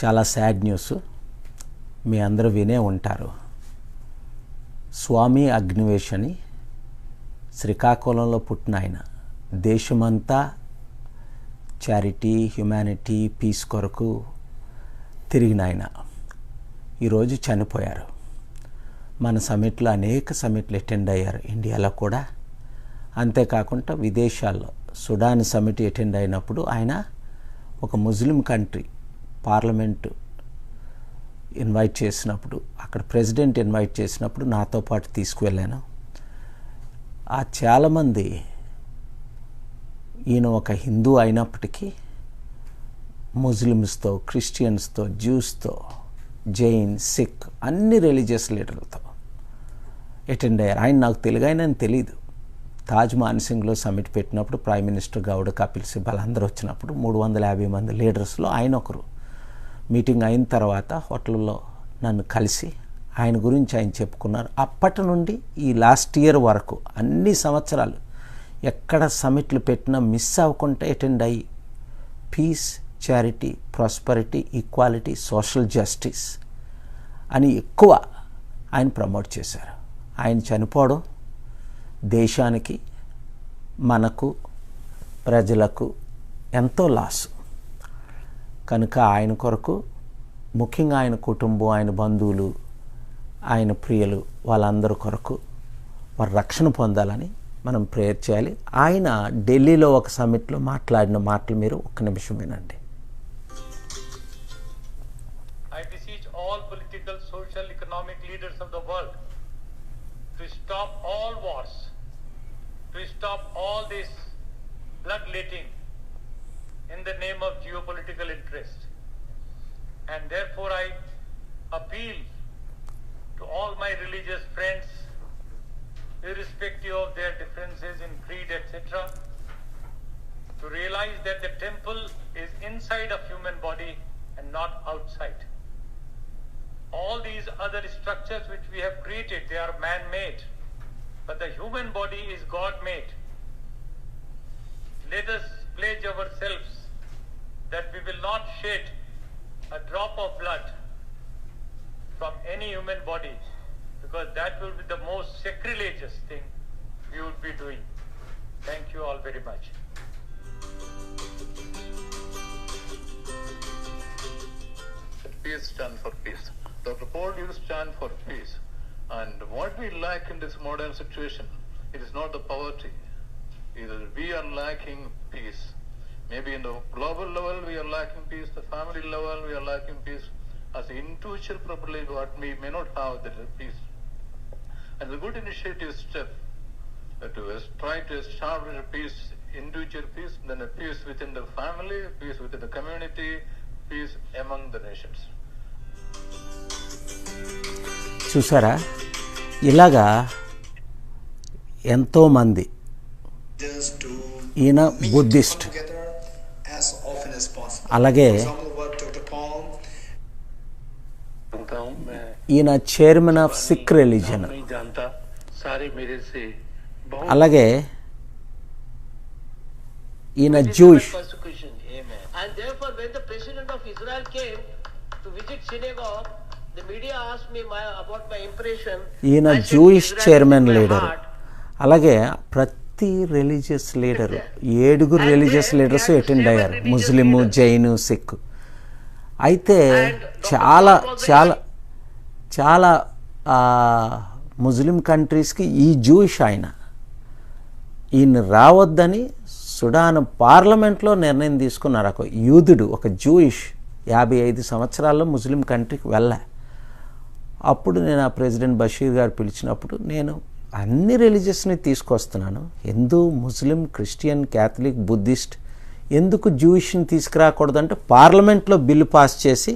చాలా sad news మీ అందరూ వినే ఉంటారు. స్వామి అగ్నివేష్ అని శ్రీకాకుళంలో పుట్టిన ఆయన దేశమంతా చారిటీ, హ్యుమానిటీ, పీస్ కొరకు తిరిగిన ఆయన ఈరోజు చనిపోయారు. మన సమిట్లో అనేక సమిట్లు అటెండ్ అయ్యారు, ఇండియాలో కూడా. అంతేకాకుండా విదేశాల్లో సుడాన్ సమిట్ అటెండ్ అయినప్పుడు ఆయన ఒక ముస్లిం కంట్రీ పార్లమెంటు ఇన్వైట్ చేసినప్పుడు, అక్కడ ప్రెసిడెంట్ ఇన్వైట్ చేసినప్పుడు నాతో పాటు తీసుకువెళ్ళాను. చాలామంది ఈయన ఒక హిందూ అయినప్పటికీ ముస్లిమ్స్తో, క్రిస్టియన్స్తో, జ్యూస్తో, జైన్, సిక్ అన్ని రిలీజియస్ లీడర్లతో అటెండ్ అయ్యారు. ఆయన నాకు తెలుగైనని తెలీదు. తాజ్ మాన్సింగ్లో సమిట్ పెట్టినప్పుడు ప్రైమ్ మినిస్టర్ గౌడ, కపిల్ సిబల్ అందరూ వచ్చినప్పుడు 350 మంది లీడర్స్లో ఆయన ఒకరు. మీటింగ్ అయిన తర్వాత హోటల్లో నన్ను కలిసి ఆయన గురించి ఆయన చెప్పుకున్నారు. అప్పటి నుండి ఈ లాస్ట్ ఇయర్ వరకు అన్ని సంవత్సరాలు ఎక్కడ సమిట్లు పెట్టినా మిస్ అవ్వకుండా అటెండ్ అయ్యి peace, charity, prosperity, equality, social justice అని ఎక్కువ ఆయన ప్రమోట్ చేశారు. ఆయన చనిపోవడం దేశానికి, మనకు, ప్రజలకు ఎంతో లాస్. కనుక ఆయన కొరకు, ముఖ్యంగా ఆయన కుటుంబం, ఆయన బంధువులు, ఆయన ప్రియులు వాళ్ళందరి కొరకు వారు రక్షణ పొందాలని మనం ప్రేయర్ చేయాలి. ఆయన ఢిల్లీలో ఒక సమిట్లో మాట్లాడిన మాటలు మీరు ఒక్క నిమిషం వినండి. I beseech all political, social, economic leaders of the world to stop all wars, to stop all this bloodletting in the name of geopolitical interest. And therefore I appeal to all my religious friends, irrespective of their differences in creed, etc., to realize that the temple is inside of human body and not outside. All these other structures which we have created, they are man-made, but the human body is God-made. Let us pledge ourselves that we will not shed a drop of blood from any human body, because that will be the most sacrilegious thing we would be doing. Thank you all very much. Peace stand for peace. Dr. Paul, you stand for peace. And what we lack in this modern situation, it is not the poverty. Either we are lacking peace. Maybe in the global level we are lacking peace, the family level we are lacking peace. As an individual probably what we may not have that peace. And the good initiative step to try to establish a peace, individual peace, then a peace within the family, peace within the community, peace among the nations. చూసారా, ఇలాగా ఎంతోమంది, ఈయన Buddhist, అలాగే ఈయన chairman of sick religion, అలాగే ఈయన Jewish. And therefore, when the president of Israel came to visit synagogue, the media asked me about my impression. ఈయన Jewish chairman leader. అలాగే ప్రతి religious leader, 7 religious leaders attend అయ్యారు, Muslim, Jain, sick. అయితే చాలా చాలా చాలా ముస్లిం కంట్రీస్కి ఈ జూయిష్ ఈయన రావద్దని సుడాన్ పార్లమెంట్లో నిర్ణయం తీసుకున్నారు. ఒక యూదుడు, ఒక జూయిష్ 55 సంవత్సరాల్లో ముస్లిం కంట్రీకి వెళ్ళా. అప్పుడు నేను ఆ ప్రెసిడెంట్ బషీర్ గారు పిలిచినప్పుడు నేను అన్ని రిలీజియస్ని తీసుకొస్తున్నాను, హిందూ, ముస్లిం, క్రిస్టియన్, క్యాథలిక్, బుద్ధిస్ట్, ఎందుకు జూయిష్ని తీసుకురాకూడదంటే పార్లమెంట్లో బిల్లు పాస్ చేసి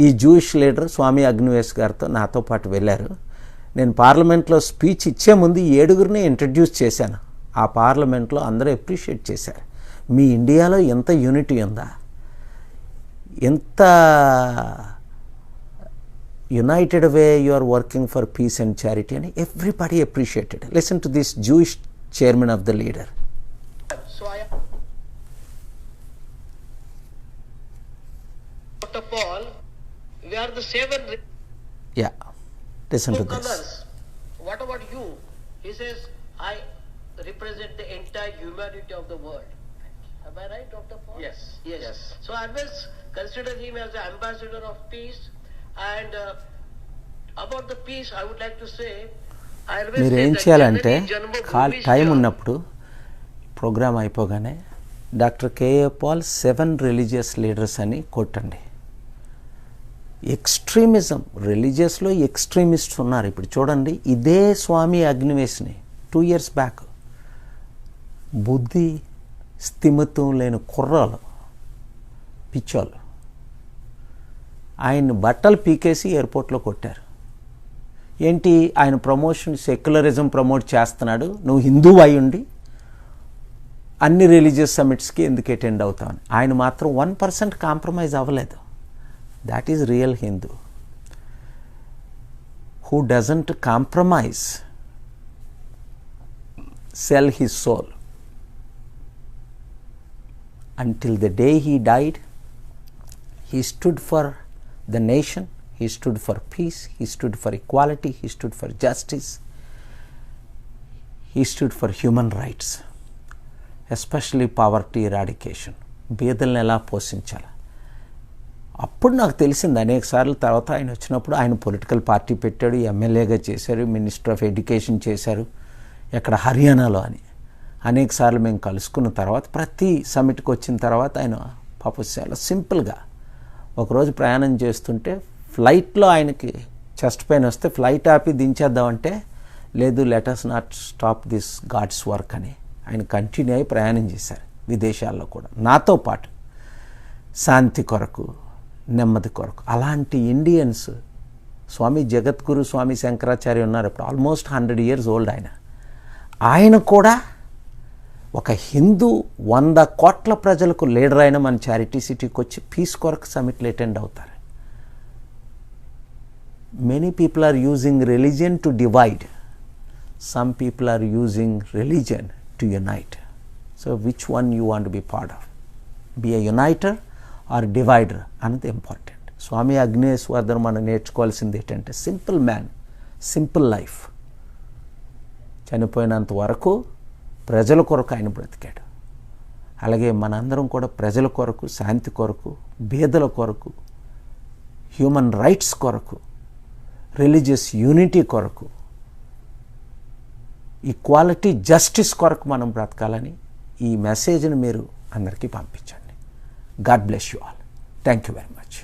ఈ జూయిష్ లీడర్ స్వామి అగ్నివేష్ గారితో నాతో పాటు వెళ్ళారు. నేను పార్లమెంట్లో స్పీచ్ ఇచ్చే ముందు 7 ఇంట్రడ్యూస్ చేశాను. ఆ పార్లమెంట్లో అందరూ అప్రిషియేట్ చేశారు. మీ ఇండియాలో ఎంత యూనిటీ ఉందా, ఎంత united way you are working for peace and charity, and everybody appreciated. Listen to this Jewish chairman of the leader. So I Dr. Paul, we are the 7 Yeah, listen to this. colors. What about you? He says, I represent the entire humanity of the world. Am I right, Dr. Paul? Yes. Yes. So I always consider him as the ambassador of peace. And about the peace, I would like to say, I always మీరు say ఏం that చేయాలంటే Janani Janma time Bhumi ఉన్నప్పుడు programme అయిపోగానే doctor K పాల్ 7 religious leaders అని కొట్టండి. Extremism, రిలీజియస్లో extremists ఉన్నారు. ఇప్పుడు చూడండి, ఇదే స్వామి అగ్నివేశ్ని 2 years బ్యాక్ బుద్ధి స్థిమితం లేని కుర్రాలు, పిచ్చోళ్ళు, ఆయన్ని బట్టలు పీకేసి ఎయిర్పోర్ట్లో కొట్టారు. ఏంటి, ఆయన ప్రమోషన్ సెక్యులరిజం ప్రమోట్ చేస్తున్నాడు, నువ్వు హిందూ అయి ఉండి అన్ని రిలీజియస్ సమిట్స్కి ఎందుకు అటెండ్ అవుతామని. ఆయన మాత్రం 1% కాంప్రమైజ్ అవ్వలేదు. That is real Hindu, who doesn't compromise, sell his soul. Until the day he died, he stood for the nation, he stood for peace, he stood for equality, he stood for justice, he stood for human rights, especially poverty eradication. బీదల్ని ఎలా పోషించాలి. అప్పుడు నాకు తెలిసింది అనేక సార్లు. తర్వాత ఆయన వచ్చినప్పుడు ఆయన పొలిటికల్ పార్టీ పెట్టాడు, ఎమ్మెల్యేగా చేశారు, మినిస్టర్ ఆఫ్ ఎడ్యుకేషన్ చేశారు, ఎక్కడ హర్యానాలో అని. అనేక సార్లు మేము కలుసుకున్న తర్వాత ప్రతి సమిట్కి వచ్చిన తర్వాత ఆయన పాపం చాలా సింపుల్గా ఒకరోజు ప్రయాణం చేస్తుంటే ఫ్లైట్లో ఆయనకి చెస్ట్ పెయిన్ వస్తే ఫ్లైట్ ఆపి దించేద్దామంటే లేదు, let's not stop this God's work అని ఆయన కంటిన్యూ అయ్యి ప్రయాణం చేశారు విదేశాల్లో కూడా, నాతో పాటు శాంతి కొరకు, నెమ్మది కొరకు. అలాంటి ఇండియన్స్, స్వామి జగద్గురు స్వామి శంకరాచార్య ఉన్నారు, ఇప్పుడు ఆల్మోస్ట్ 100 years ఓల్డ్ ఆయన కూడా ఒక హిందూ 100 కోట్ల ప్రజలకు లీడర్ అయిన మన చారిటీ సిటీకి వచ్చి పీస్ కొరకు సమిట్లు అటెండ్ అవుతారు. Many people are using religion to divide, some people are using religion to unite. So which one you want be part of, be a uniter or divider అన్నది important. Swami Agneshwar మనం నేర్చుకోవాల్సింది ఏంటంటే simple man, simple life. చనిపోయినంత వరకు ప్రజల కొరకు ఆయన బ్రతికాడు. అలాగే మనందరం కూడా ప్రజల కొరకు, శాంతి కొరకు, బీదల కొరకు, హ్యూమన్ రైట్స్ కొరకు, రిలీజియస్ యూనిటీ కొరకు, ఈక్వాలిటీ, జస్టిస్ కొరకు మనం బ్రతకాలని ఈ మెసేజ్ని మీరు అందరికీ పంపించండి. God bless you all. Thank you very much.